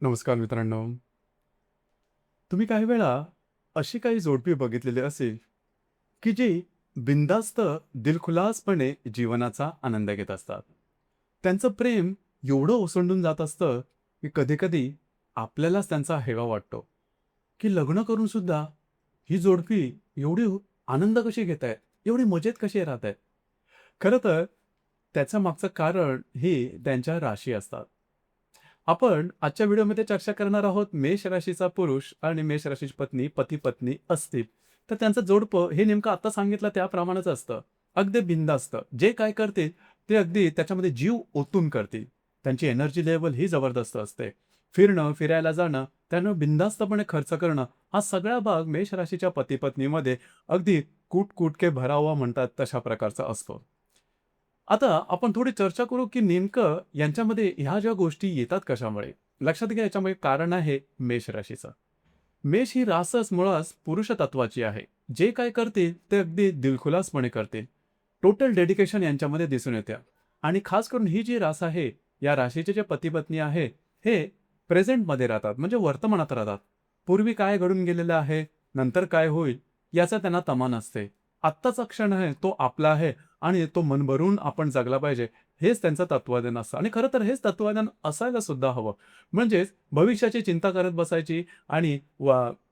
नमस्कार मित्रांनो. तुम्ही काही वेळा अशी काही जोडपी बघितलेली असेल, की जी बिनधास्त दिलखुलासपणे जीवनाचा आनंद घेत असतात. त्यांचं प्रेम एवढं ओसंडून जात असतं, की कधी-कधी आपल्यालाच त्यांचा हेवा वाटतो, की लग्न करून सुद्धा ही जोडपी एवढी आनंद कशी घेत आहेत? एवढी मजेत कशी राहत आहेत? खरं तर त्याच्या मागचं कारण ही त्यांच्या राशी असतात. आपण आजच्या व्हिडिओमध्ये चर्चा करणार आहोत मेष राशीचा पुरुष आणि मेष राशीची पत्नी, पती-पत्नी असतील. तर त्यांचं जोडपं हे नेमकं आता सांगितलं त्याप्रमाणेच असतं. अगदी बिनधास्त. जे काय करतील ते अगदी त्याच्यामध्ये जीव ओतून करतील. त्यांची एनर्जी लेव्हल ही जबरदस्त असते. फिरणं, फिरायला जाणं, त्यानं बिनधास्तपणे खर्च करणं, हा सगळा भाग मेष राशीच्या पती-पत्नीमध्ये अगदी कूट-कूट के भरा हुआ म्हणतात तशा प्रकारचा असतो. आता आपण थोडी चर्चा करू, की नेमकं यांच्यामध्ये ह्या ज्या गोष्टी येतात कशामुळे? लक्षात घ्या याच्यामागे कारण आहे मेष राशीचं. मेष ही रासच मुळात पुरुष तत्वाची आहे. जे काय करतील ते अगदी दिलखुलासपणे करतील. टोटल डेडिकेशन यांच्यामध्ये दिसून येते. आणि खास करून ही जी रास आहे, या राशीचे जे पती-पत्नी आहे, हे प्रेझेंटमध्ये राहतात म्हणजे वर्तमानात राहतात. पूर्वी काय घडून गेलेलं आहे, नंतर काय होईल याचा त्यांना तमा नसते. आत्ताचा क्षण आहे तो आपला आहे आणि तो मन भरून आपण जगला पाहिजे. हेच त्यांचं तत्त्वज्ञान असतं आणि खरं तर हेच तत्त्वज्ञान असायला सुद्धा हवं. म्हणजेच भविष्याची चिंता करत बसायची आणि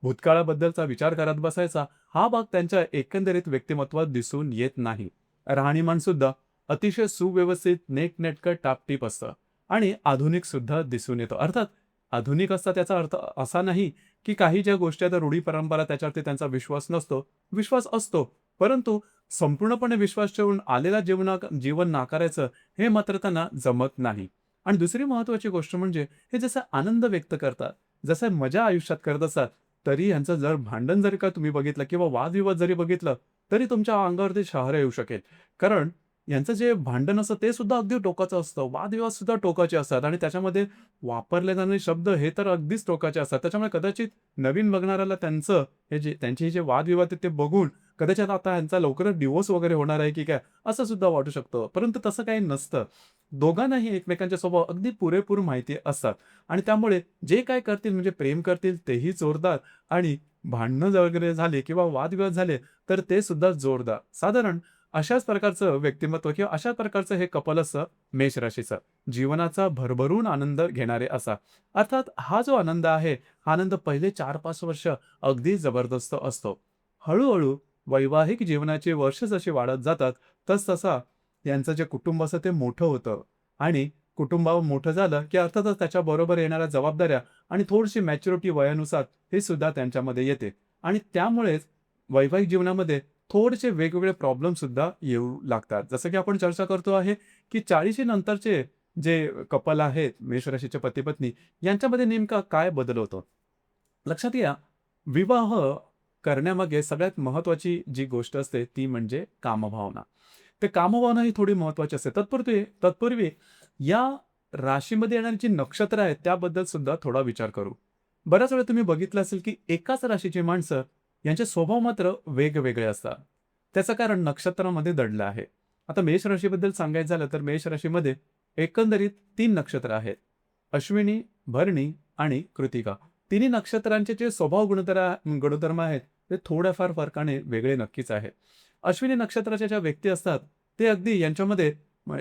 भूतकाळाबद्दलचा विचार करत बसायचा, हा भाग त्यांच्या एकंदरीत व्यक्तिमत्त्वात दिसून येत नाही. राहणीमान सुद्धा अतिशय सुव्यवस्थित, नीटनेटकं, टापटीप असतं आणि आधुनिक सुद्धा दिसून येतं. अर्थात आधुनिक असतं त्याचा अर्थ असा नाही, की काही ज्या गोष्टी आता रूढी परंपरा त्याच्यावरती त्यांचा विश्वास नसतो. विश्वास असतो, परंतु संपूर्णपणे विश्वास ठेवून आलेला जीवन नाकारायचं हे मात्र त्यांना जमत नाही. आणि दुसरी महत्त्वाची गोष्ट म्हणजे हे जसं आनंद व्यक्त करतात, जसं मजा आयुष्यात करत असतात, तरी ह्यांचं जर भांडण जरी का तुम्ही बघितलं किंवा वादविवाद जरी बघितलं, तरी तुमच्या अंगावरती शहारे येऊ शकेल. कारण यांचं जे भांडण असतं ते सुद्धा अगदी टोकाचं असतं. वादविवाद सुद्धा टोकाचे असतात आणि त्याच्यामध्ये वापरले जाणारे शब्द हे तर अगदीच टोकाचे असतात. त्याच्यामुळे कदाचित नवीन बघणाऱ्याला त्यांचे हे जे वादविवाद आहेत ते बघून कदाचित आता ह्यांचा लवकरच डिव्होर्स वगैरे होणार आहे की काय, असं सुद्धा वाटू शकतं. परंतु तसं काही नसतं. दोघांनाही एकमेकांचे स्वभाव अगदी पुरेपूर माहिती असतात आणि त्यामुळे जे काय करतील म्हणजे प्रेम करतील तेही जोरदार आणि भांडणं वगैरे झाले किंवा वादविवाद झाले, तर ते सुद्धा जोरदार. साधारण अशाच प्रकारचं व्यक्तिमत्व किंवा अशा प्रकारचं हे कपल असतं मेष राशीचं. जीवनाचा भरभरून आनंद घेणारे असा. अर्थात हा जो आनंद आहे, हा आनंद पहिले 4-5 वर्ष अगदी जबरदस्त असतो. हळू वैवाहिक जीवनाची वर्ष जशी वाढत जातात, तसतसा यांचं जे कुटुंब असतं ते मोठं होतं आणि कुटुंब मोठं झालं, की अर्थातच त्याच्याबरोबर येणाऱ्या जबाबदाऱ्या आणि थोडीशी मॅच्युरिटी वयानुसार हे सुद्धा त्यांच्यामध्ये येते आणि त्यामुळेच वैवाहिक जीवनामध्ये थोडेसे वेगवेगळे प्रॉब्लेम सुद्धा येऊ लागतात. जसं की आपण चर्चा करतो आहे, की 40शी नंतरचे जे कपल आहेत, मेष राशीचे पती-पत्नी यांच्यामध्ये नेमका काय बदल होतो? लक्षात घ्या, विवाह करण्यामागे सगळ्यात महत्त्वाची जी गोष्ट असते ती म्हणजे कामभावना. ते कामभावना ही थोडी महत्त्वाची असते. तत्पूर्वी या राशीमध्ये येणारी जी नक्षत्र आहेत त्याबद्दल सुद्धा थोडा विचार करू. बऱ्याच वेळा तुम्ही बघितलं असेल, की एकाच राशीची माणसं यांचे स्वभाव मात्र वेगवेगळे असतात. त्याचं कारण नक्षत्रामध्ये दडलं आहे. आता मेष राशीबद्दल सांगायचं झालं तर मेष राशीमध्ये एकंदरीत 3 नक्षत्र आहेत. अश्विनी, भरणी आणि कृतिका. तिन्ही नक्षत्रांचे जे स्वभाव गुणधर्म आहेत, ते थोड्याफार फरकाने वेगळे नक्कीच आहेत. अश्विनी नक्षत्राच्या ज्या व्यक्ती असतात, ते अगदी यांच्यामध्ये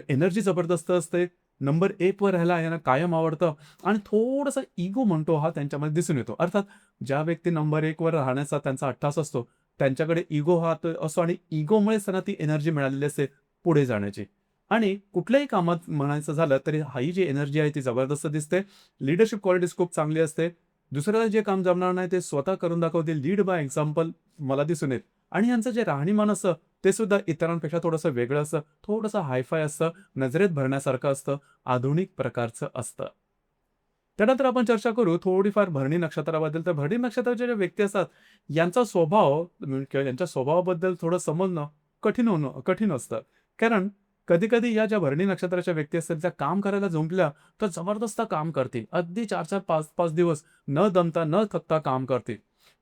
एनर्जी जबरदस्त असते. नंबर 1 वर राहायला यांना कायम आवडतं आणि थोडासा इगो म्हणतो हा त्यांच्यामध्ये दिसून येतो. अर्थात ज्या व्यक्ती नंबर 1 वर राहण्याचा त्यांचा अट्टास असतो, त्यांच्याकडे इगो हा असतो आणि इगोमुळेच त्यांना ती एनर्जी मिळालेली असते पुढे जाण्याची. आणि कुठल्याही कामात म्हणायचं झालं तरी ही जी एनर्जी आहे ती जबरदस्त दिसते. लीडरशिप क्वालिटीज खूप चांगली असते. दुसऱ्याला जे काम जमणार नाही ते स्वतः करून दाखवतील. लीड बाय एक्झाम्पल मला दिसून येईल. आणि यांचं जे राहणीमान असतं ते सुद्धा इतरांपेक्षा थोडंसं वेगळं असतं. थोडंसं हाय असतं. नजरेत भरण्यासारखं असतं. आधुनिक प्रकारचं असतं. त्यानंतर आपण चर्चा करू थोडीफार भरणी नक्षत्राबद्दल. तर भरणी नक्षत्राच्या ज्या व्यक्ती असतात, यांचा स्वभाव किंवा यांच्या स्वभावाबद्दल थोडं समजणं कठीण असतं. कारण कधी-कधी या ज्या भरणी नक्षत्राच्या व्यक्ती असतात, त्या काम करायला जुंपल्या, तर जबरदस्त काम करतील. अगदी 4-4, 5-5 दिवस न दमता, न थकता काम करतील.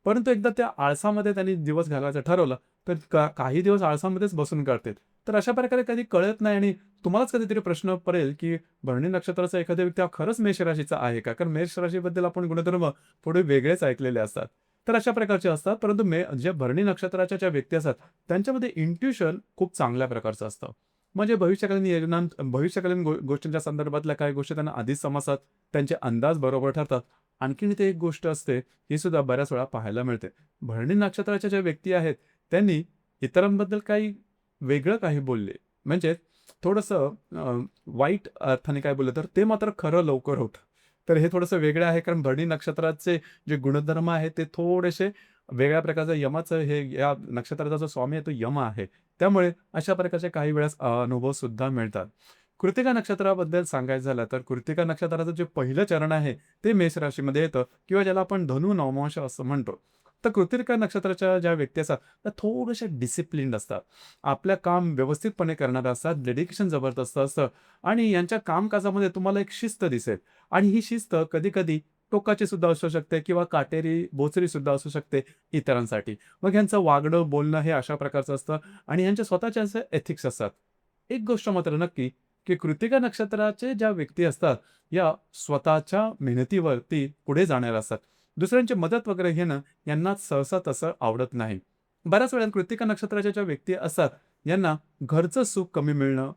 परंतु एकदा त्या आळसामध्ये त्यांनी दिवस घालवायचं ठरवलं, तर काही दिवस आळसामध्येच बसून काढतील. तर अशा प्रकारे कधी कळत नाही आणि तुम्हालाच कधीतरी प्रश्न पडेल, की भरणी नक्षत्राचा एखादा व्यक्ती हा खरंच मेष राशीचा आहे का? कारण मेष राशीबद्दल आपण गुणधर्म थोडे वेगळेच ऐकलेले असतात. तर अशा प्रकारचे असतात. परंतु जे भरणी नक्षत्राच्या ज्या व्यक्ती असतात, त्यांच्यामध्ये इंट्युशन खूप चांगल्या प्रकारचं असतं. म्हणजे भविष्यकालीन योजना भविष्यकालीन गोष्टींच्या संदर्भातल्या काही गोष्टी त्यांना आधीच समजतात. त्यांचे अंदाज बरोबर ठरतात. आणखीन इथे एक गोष्ट असते, ही सुद्धा बऱ्याच वेळा पाहायला मिळते. भरणी नक्षत्राच्या ज्या व्यक्ती आहेत, त्यांनी इतरांबद्दल काही वेगळं काही बोलले, म्हणजे थोडंसं वाईट अर्थाने काय बोललं, तर ते मात्र खरं लवकर होतं. तर हे थोडंसं वेगळं आहे, कारण भरणी नक्षत्राचे जे गुणधर्म आहेत, ते थोडेसे वेगळ्या प्रकारचं यमाचं हे या नक्षत्राचा जो स्वामी आहे, तो यम आहे. त्यामुळे अशा प्रकारचे काही वेळेस अनुभवसुद्धा मिळतात. कृत्तिका नक्षत्राबद्दल सांगायचं झालं, तर कृत्तिका नक्षत्राचं जे पहिलं चरण आहे, ते मेष राशीमध्ये येतं किंवा ज्याला आपण धनु नवमांश असं म्हणतो. तर कृत्तिका नक्षत्राच्या ज्या व्यक्ती असतात, त्या थोड्याशा डिसिप्लिन्ड असतात. आपलं काम व्यवस्थितपणे करणारे असतात, डेडिकेशन जबरदस्त असतं आणि यांच्या कामकाजामध्ये तुम्हाला एक शिस्त दिसेल आणि ही शिस्त कधी-कधी टोकाची सुद्धा असू शकते किंवा काटेरी, बोचरी सुद्धा असू शकते इतरांसाठी. मग ह्यांचं वागणं, बोलणं हे अशा प्रकारचं असतं आणि ह्यांच्या स्वतःचे असे एथिक्स असतात. एक गोष्ट मात्र नक्की, की कृत्तिका नक्षत्राचे ज्या व्यक्ती असतात, या स्वतःच्या मेहनतीवरती पुढे जाणाऱ्या असतात. दुसऱ्यांची मदत वगैरे घेणं यांना सहसा तसं आवडत नाही. बऱ्याच वेळा कृत्तिका नक्षत्राच्या ज्या व्यक्ती असतात, यांना घरचं सुख कमी मिळणं,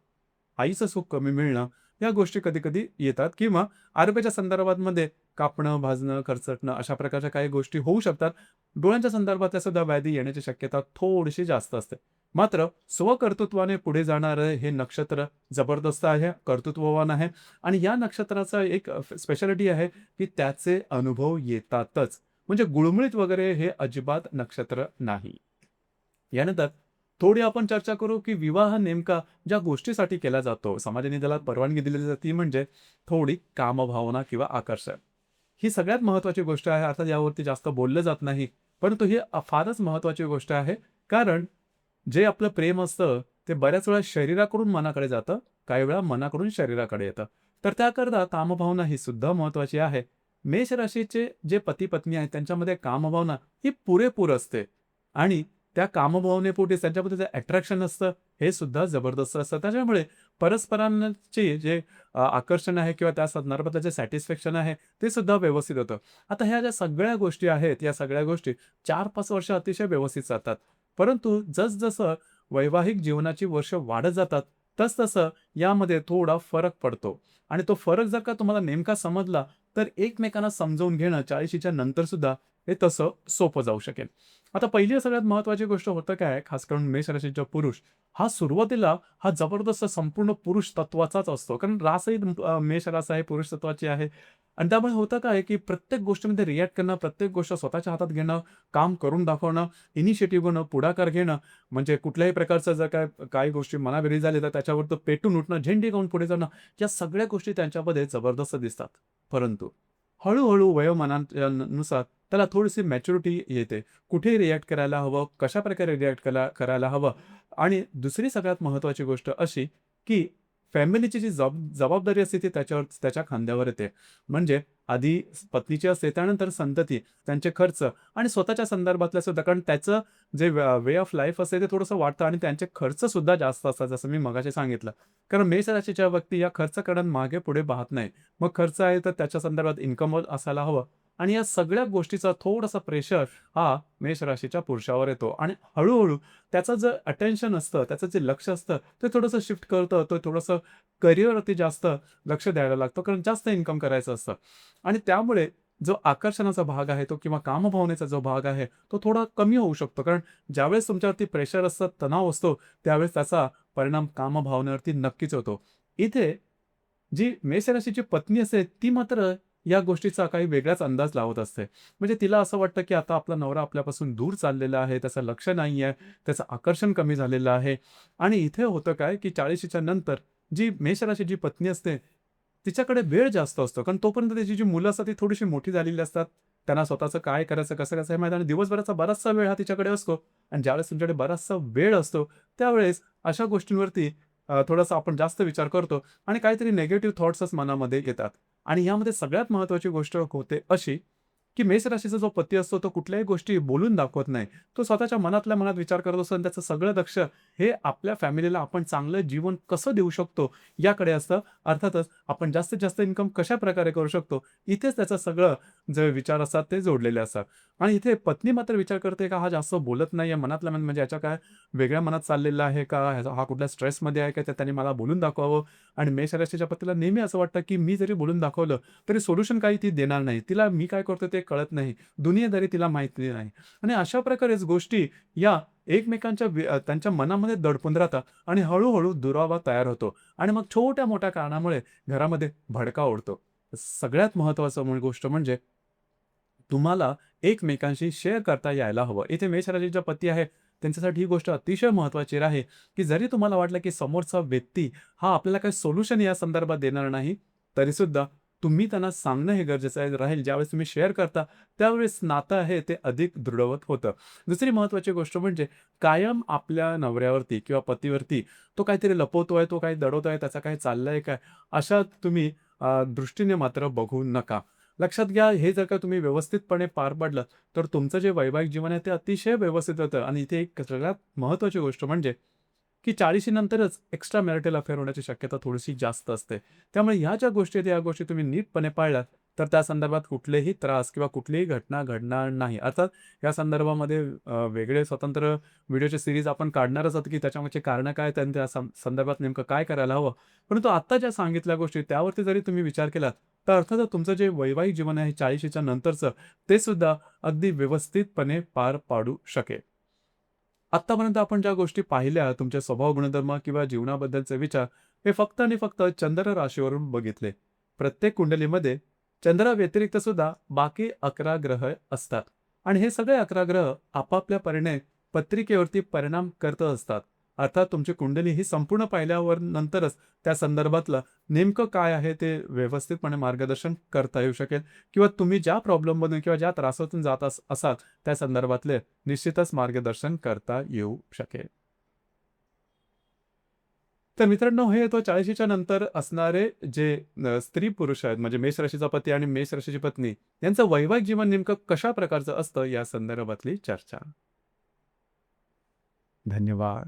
आईचं सुख कमी मिळणं, या गोष्टी कधी-कधी येतात किंवा आरोग्याच्या संदर्भामध्ये कापणं, भाजणं, खरचटणं अशा प्रकारच्या काही गोष्टी होऊ शकतात. डोळ्यांच्या संदर्भातल्या सुद्धा व्याधी येण्याची शक्यता थोडीशी जास्त असते. मात्र स्वकर्तृत्वाने पुढे जाणारं हे नक्षत्र जबरदस्त आहे, कर्तृत्ववान आहे आणि या नक्षत्राचा एक स्पेशालिटी आहे, की त्याचे अनुभव येतातच. म्हणजे गुळमुळीत वगैरे हे अजिबात नक्षत्र नाही. यानंतर थोडी आपण चर्चा करू, की विवाह नेमका ज्या गोष्टीसाठी केला जातो, समाजाने त्याला परवानगी दिलेली जाते, ती म्हणजे थोडी कामभावना किंवा आकर्षण. ही सगळ्यात महत्त्वाची गोष्ट आहे. अर्थात यावरती जास्त बोललं जात नाही. परंतु ही फारच महत्त्वाची गोष्ट आहे. कारण जे आपलं प्रेम असतं, ते बऱ्याच वेळा शरीराकडून मनाकडे जातं, काही वेळा मनाकडून शरीराकडे येतं. तर त्याकरता कामभावना ही सुद्धा महत्त्वाची आहे. मेष राशीचे जे पती-पत्नी आहेत, त्यांच्यामध्ये कामभावना ही पुरेपूर असते आणि त्या कामभावनेपोटीच त्यांच्यामध्ये जे अट्रॅक्शन असतं, हे सुद्धा जबरदस्त असतं. त्याच्यामुळे परस्परांचे जे आकर्षण आहे किंवा त्या संदर्भातलं जे सॅटिस्फॅक्शन आहे, ते सुद्धा व्यवस्थित होतं. आता ह्या ज्या सगळ्या गोष्टी आहेत, या सगळ्या गोष्टी 4-5 वर्ष अतिशय व्यवस्थित चालतात. परंतु जसं वैवाहिक जीवनाची वर्ष वाढत जातात, तसतसं यामध्ये थोडा फरक पडतो आणि तो फरक जर का तुम्हाला नेमका समजला, तर एकमेकांना समजावून घेणं 40च्या नंतर सुद्धा हे तसं सोपं जाऊ शकेल. आता पहिली सगळ्यात महत्त्वाची गोष्ट होतं काय, खास करून मेष राशीचा पुरुष, हा सुरुवातीला हा जबरदस्त संपूर्ण पुरुष तत्वाचाच असतो. कारण रासही मेष रास आहे, पुरुष तत्वाची आहे आणि त्यामुळे होतं काय, की प्रत्येक गोष्टीमध्ये रिएक्ट करणं, प्रत्येक गोष्ट स्वतःच्या हातात घेणं, काम करून दाखवणं, इनिशिएटिव्ह घेणं, पुढाकार घेणं, म्हणजे कुठल्याही प्रकारचं जर काही गोष्टी मनावेगळी झाली, तर त्याच्यावर तो पेटून उठणं, झेंडे गाऊन पुढे जाणं, या सगळ्या गोष्टी त्यांच्यामध्ये जबरदस्त दिसतात. परंतु हळू वयोमानांच्या नुसार त्याला थोडीशी मॅच्युरिटी येते. कुठे रिएक्ट करायला हवं, कशाप्रकारे रिएक्ट करायला हवं आणि दुसरी सगळ्यात महत्त्वाची गोष्ट अशी, की फॅमिलीची जी जबाबदारी असते ती त्याच्या खांद्यावर येते. म्हणजे आधी पत्नीची असते, त्यानंतर संतती, त्यांचे खर्च आणि स्वतःच्या संदर्भातल्या सुद्धा. कारण त्याचं जे वे ऑफ लाईफ असते ते थोडंसं वाढतं आणि त्यांचे खर्च सुद्धा जास्त असतात, जसं मी मगाशी सांगितलं. कारण मेष राशीच्या व्यक्ती या खर्च करून मागे-पुढे पाहत नाही. मग खर्च आहे तर त्याच्या संदर्भात इन्कम असायला हवं आणि या सगळ्या गोष्टीचा थोडासा प्रेशर हा मेष राशीच्या पुरुषावर येतो आणि हळू त्याचं जे अटेन्शन असतं, त्याचं जे लक्ष असतं, ते थोडंसं शिफ्ट करतं. तो थोडंसं करिअरवरती जास्त लक्ष द्यायला लागतो, कारण जास्त इन्कम करायचं असतं आणि त्यामुळे जो आकर्षणाचा भाग आहे तो किंवा कामभावनेचा जो भाग आहे, तो थोडा कमी होऊ शकतो. कारण ज्यावेळेस तुमच्यावरती प्रेशर असतं, तणाव असतो, त्यावेळेस त्याचा परिणाम कामभावनेवरती नक्कीच होतो. इथे जी मेष राशीची पत्नी असते, ती मात्र या गोष्टीचा काही वेगळाच अंदाज लावत असते. म्हणजे तिला असं वाटतं, की आता आपला नवरा आपल्यापासून दूर चाललेला आहे, त्याचं लक्ष नाहीये, त्याचं आकर्षण कमी झालेलं आहे आणि इथे होतं काय, की 40च्या नंतर जी मेष राशीची पत्नी असते, तिच्याकडे वेळ जास्त असतो. कारण तोपर्यंत त्याची जी मुलं असतात, ती थोडीशी मोठी झालेली असतात. त्यांना स्वतःचं काय करायचं, कसं करायचं हे माहीत आणि दिवसभराचा बराचसा वेळ हा तिच्याकडे असतो आणि ज्यावेळेस तुमच्याकडे बराचसा वेळ असतो, त्यावेळेस अशा गोष्टींवरती थोडासा आपण जास्त विचार करतो आणि काहीतरी निगेटिव्ह थॉट्सच मनामध्ये येतात. आणि यामध्ये सगळ्यात महत्त्वाची गोष्ट होते अशी, की मेष राशीचा जो पती असतो तो कुठल्याही गोष्टी बोलून दाखवत नाही. तो स्वतःच्या मनातल्या मनात विचार करत असतो आणि त्याचं सगळं लक्ष हे आपल्या फॅमिलीला आपण चांगलं जीवन कसं देऊ शकतो याकडे असतं. अर्थातच आपण जास्तीत जास्त इन्कम कशाप्रकारे करू शकतो, इथेच त्याचं सगळं जे विचार असतात ते जोडलेले असतात. आणि इथे पत्नी मात्र विचार करते का हा जास्त बोलत नाहीये मनातल्या मनात, म्हणजे याच्या काय वेगळ्या मनात चाललेला आहे का? हा कुठल्या स्ट्रेसमध्ये आहे का? तर त्याने मला बोलून दाखवावं. आणि मेष राशीच्या पत्नीला नेहमी असं वाटतं, की मी जरी बोलून दाखवलं, तरी सोल्युशन काही ती देणार नाही. तिला मी काय करतोय ते कळत नाही. दुनियादारी तिला माहिती नाही. आणि अशा प्रकारेच गोष्टी या एकमेकांच्या त्यांच्या मनामध्ये दडपून राहतात आणि हळू दुरावा तयार होतो आणि मग छोट्या-मोठ्या कारणामुळे घरामध्ये भडका उडतो. सगळ्यात महत्त्वाचं गोष्ट म्हणजे तुम्हाला एकमेकांशी शेअर करता यायला हवं. इथे मेष राशीचा पती आहे, त्यांच्यासाठी ही गोष्ट अतिशय महत्त्वाची आहे, की जरी तुम्हाला वाटलं, की समोरचा व्यक्ती हा आपल्याला काही सोल्युशन या संदर्भात देणार नाही, तरीसुद्धा तुम्ही त्यांना सांगणं हे गरजेचं राहील. ज्यावेळेस तुम्ही शेअर करता, त्यावेळेस नातं आहे ते अधिक दृढवत होतं. दुसरी महत्त्वाची गोष्ट म्हणजे कायम आपल्या नवऱ्यावरती किंवा पतीवरती तो काहीतरी लपवतोय, तो काही दडवतोय, त्याचं काही चाललंय काय, अशा तुम्ही दृष्टीने मात्र बघू नका. लक्षात घ्या, हे जर का तुम्ही व्यवस्थितपणे पार पाडलं, तर तुमचं जे वैवाहिक जीवन आहे ते अतिशय व्यवस्थित होतं. आणि इथे एक सगळ्यात महत्त्वाची गोष्ट म्हणजे, की 40शी नंतरच एक्स्ट्रा मॅरिटल अफेअर होण्याची शक्यता थोडीशी जास्त असते. त्यामुळे ह्या ज्या गोष्टी आहेत, या गोष्टी तुम्ही नीटपणे पाळल्यात, तर त्या संदर्भात कुठलेही त्रास किंवा कुठलीही घटना घडणार नाही. अर्थात या संदर्भामध्ये वेगळे स्वतंत्र व्हिडिओचे सीरीज आपण काढणारच आहोत, की त्याच्यामागची कारणं काय आहेत आणि त्या संदर्भात नेमकं काय करायला हवं. परंतु आत्ता ज्या सांगितल्या गोष्टी त्यावरती जरी तुम्ही विचार केलात, तर अर्थातच तुमचं जे वैवाहिक जीवन आहे 40शीच्या नंतरचं, ते सुद्धा अगदी व्यवस्थितपणे पार पाडू शकेल. आत्तापर्यंत आपण ज्या गोष्टी पाहिल्या, तुमचे स्वभाव गुणधर्म किंवा जीवनाबद्दलचे विचार, हे फक्त आणि फक्त चंद्र राशीवरून बघितले. प्रत्येक कुंडलीमध्ये चंद्राव्यतिरिक्त सुद्धा बाकी 11 ग्रह असतात आणि हे सगळे 11 ग्रह आपापल्या परीने पत्रिकेवरती परिणाम करत असतात. अर्थात तुमची कुंडली ही संपूर्ण पाहिल्यावर नंतरच त्या संदर्भातलं नेमकं काय आहे ते व्यवस्थितपणे मार्गदर्शन करता येऊ शकेल किंवा तुम्ही ज्या प्रॉब्लेममधून किंवा ज्या त्रासातून जात असाल त्या संदर्भातले निश्चितच मार्गदर्शन करता येऊ शकेल. तर मित्रांनो, हे तो 40च्या नंतर असणारे जे स्त्री-पुरुष आहेत, म्हणजे मेष राशीचा पती आणि मेष राशीची पत्नी, यांचं वैवाहिक जीवन नेमकं कशा प्रकारचं असतं, या संदर्भातली चर्चा. धन्यवाद.